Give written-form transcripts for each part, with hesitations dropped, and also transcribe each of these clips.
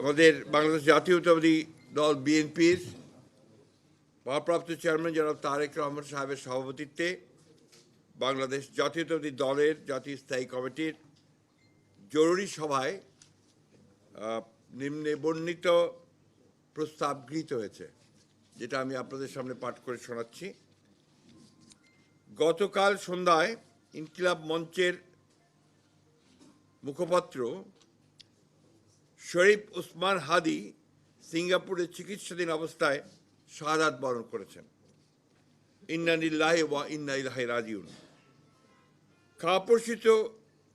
আমাদের বাংলাদেশ জাতীয়তাবাদী দল বিএনপির ভারপ্রাপ্ত চেয়ারম্যান জনাব তারেক রহমান সাহেবের সভাপতিত্বে বাংলাদেশ জাতীয়তাবাদী দলের জাতীয় স্থায়ী কমিটির জরুরি সভায় নিম্নে বর্ণিত প্রস্তাব গৃহীত হয়েছে, যেটা আমি আপনাদের সামনে পাঠ করে শোনাচ্ছি। গতকাল সন্ধ্যায় ইনকিলাব মঞ্চের মুখপাত্র শরীফ ওসমান হাদি সিঙ্গাপুরে চিকিৎসাধীন অবস্থায় শাহাদাত বরণ করেছেন। ইন্না লিল্লাহি ওয়া ইন্না ইলাইহি রাজিউন।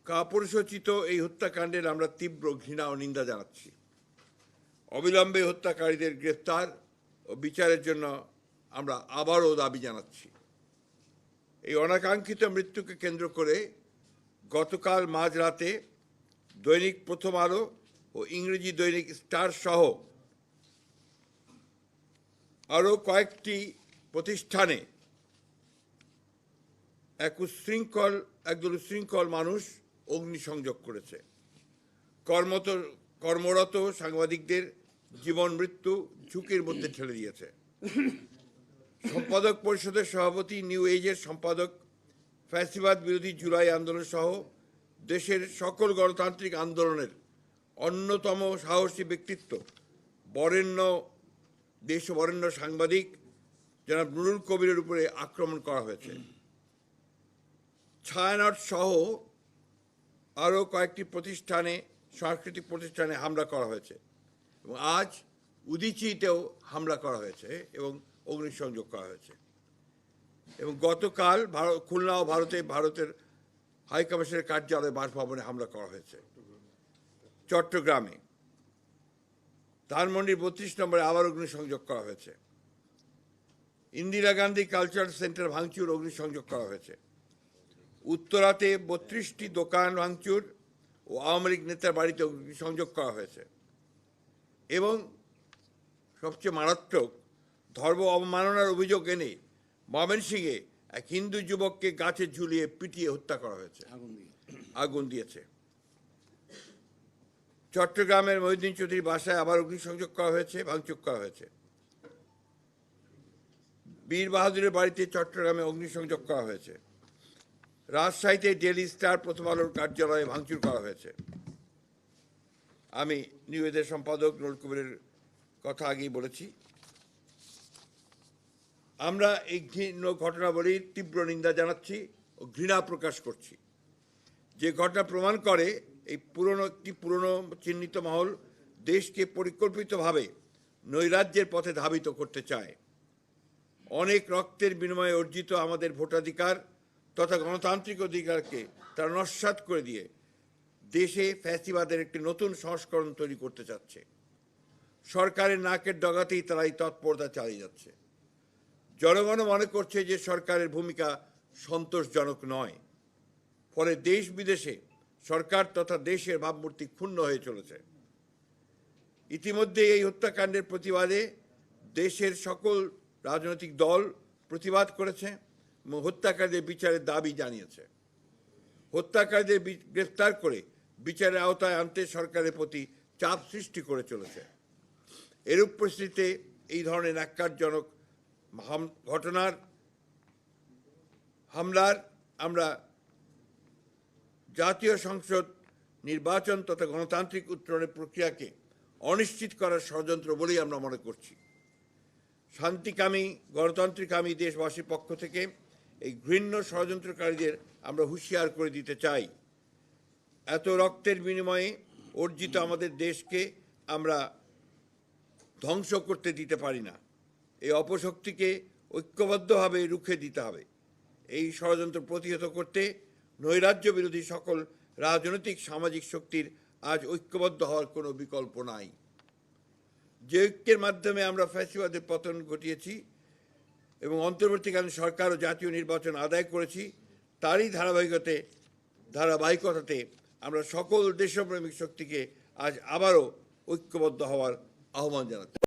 কাপুরুষোচিত এই হত্যাকাণ্ডের আমরা তীব্র ঘৃণা ও নিন্দা জানাচ্ছি। অবিলম্বে হত্যাকারীদের গ্রেফতার ও বিচারের জন্য আমরা আবারও দাবি জানাচ্ছি। এই অনাকাঙ্ক্ষিত মৃত্যুকে কেন্দ্র করে গতকাল মাঝরাতে দৈনিক প্রথম আলো ও ইংরেজি দৈনিক স্টার সহ আরও কয়েকটি প্রতিষ্ঠানে একদল উচ্ছৃঙ্খল মানুষ অগ্নিসংযোগ করেছে। কর্মরত সাংবাদিকদের জীবন মৃত্যু ঝুঁকির মধ্যে ঠেলে দিয়েছে। সম্পাদক পরিষদের সভাপতি, নিউ এজের সম্পাদক, ফ্যাসিবাদ বিরোধী জুলাই আন্দোলন সহ দেশের সকল গণতান্ত্রিক আন্দোলনের অন্যতম সাহসী ব্যক্তিত্ব বরেণ্য সাংবাদিক জনাব নুরুল কবিরের উপরে আক্রমণ করা হয়েছে। ছায়ানট সহ আরও কয়েকটি সাংস্কৃতিক প্রতিষ্ঠানে হামলা করা হয়েছে এবং আজ উদীচীতেও হামলা করা হয়েছে এবং অগ্নিসংযোগ করা হয়েছে। এবং গতকাল খুলনা ও ভারতের হাইকমিশনের কার্যালয় বাসভবনে হামলা করা হয়েছে। চট্টগ্রামে ধানমন্ডির 32 নম্বরে আবার অগ্নিসংযোগ করা হয়েছে। ইন্দিরা গান্ধী কালচারাল সেন্টার ভাঙচুর, অগ্নিসংযোগ করা হয়েছে। উত্তরাতে 32টি দোকান ভাঙচুর ও আওয়ামী লীগ নেতার বাড়িতে অগ্নিসংযোগ করা হয়েছে। এবং সবচেয়ে মারাত্মক, ধর্ম অবমাননার অভিযোগ এনে ময়মনসিংহে এক হিন্দু যুবককে গাছে ঝুলিয়ে পিটিয়ে হত্যা করা হয়েছে, আগুন দিয়েছে। চট্টগ্রামের মহিউদ্দিন চৌধুরীর বাসায় আবার অগ্নিসংযোগ করা হয়েছে, ভাঙচুর করা হয়েছে। বীর বাহাদুরের বাড়িতে চট্টগ্রামে অগ্নিসংযোগ করা হয়েছে। রাজশাহীতে ডেইলি স্টার প্রথম আলোর কার্যালয়ে ভাঙচুর করা হয়েছে। আমি নিউ এজের সম্পাদক নুরুল কবিরের কথা আগেই বলেছি। আমরা এই ঘটনাবলীর তীব্র নিন্দা জানাচ্ছি ও ঘৃণা প্রকাশ করছি। যে ঘটনা প্রমাণ করে একটি পুরনো চিহ্নিত মহল দেশকে পরিকল্পিতভাবে নৈরাজ্যের পথে ধাবিত করতে চায়। অনেক রক্তের বিনিময়ে অর্জিত আমাদের ভোটাধিকার তথা গণতান্ত্রিক অধিকারকে তারা নস্যাৎ করে দিয়ে দেশে ফ্যাসিবাদের একটি নতুন সংস্করণ তৈরি করতে চাচ্ছে। সরকারের নাকের ডগাতেই তারা এই তৎপরতা চালিয়ে যাচ্ছে। জনগণ মনে করছে যে সরকারের ভূমিকা সন্তোষজনক নয়, ফলে দেশ বিদেশে সরকার তথা দেশের ভাবমূর্তি ক্ষুণ্ণ হয়ে চলেছে। ইতিমধ্যে এই হত্যাকাণ্ডের প্রতিবাদে দেশের সকল রাজনৈতিক দল প্রতিবাদ করেছে এবং হত্যাকারীদের বিচারের দাবি জানিয়েছে। হত্যাকারীদের গ্রেফতার করে বিচারের আওতায় আনতে সরকারের প্রতি চাপ সৃষ্টি করে চলেছে। এরূপ পরিস্থিতিতে এই ধরনের ন্যাক্কারজনক হামলার আমরা জাতীয় সংসদ নির্বাচন তথা গণতান্ত্রিক উত্তরণের প্রক্রিয়াকে অনিশ্চিত করার ষড়যন্ত্র বলেই আমরা মনে করছি। শান্তিকামী গণতান্ত্রিকামী দেশবাসীর পক্ষ থেকে এই ঘৃণ্য ষড়যন্ত্রকারীদের আমরা হুঁশিয়ার করে দিতে চাই। এত রক্তের বিনিময়ে অর্জিত আমাদের দেশকে আমরা ধ্বংস করতে দিতে পারি না। এই অপশক্তিকে ঐক্যবদ্ধভাবে রুখে দিতে হবে। এই ষড়যন্ত্র প্রতিহত করতে নৈরাজ্য বিরোধী সকল রাজনৈতিক সামাজিক শক্তির আজ ঐক্যবদ্ধ হওয়ার কোনো বিকল্প নাই। যে ঐক্যের মাধ্যমে আমরা ফ্যাসিবাদের পতন ঘটিয়েছি এবং অন্তর্বর্তীকালীন সরকার ও জাতীয় নির্বাচন আদায় করেছি, তারই ধারাবাহিকতাতে আমরা সকল দেশপ্রেমিক শক্তিকে আজ আবারও ঐক্যবদ্ধ হওয়ার আহ্বান জানাচ্ছি।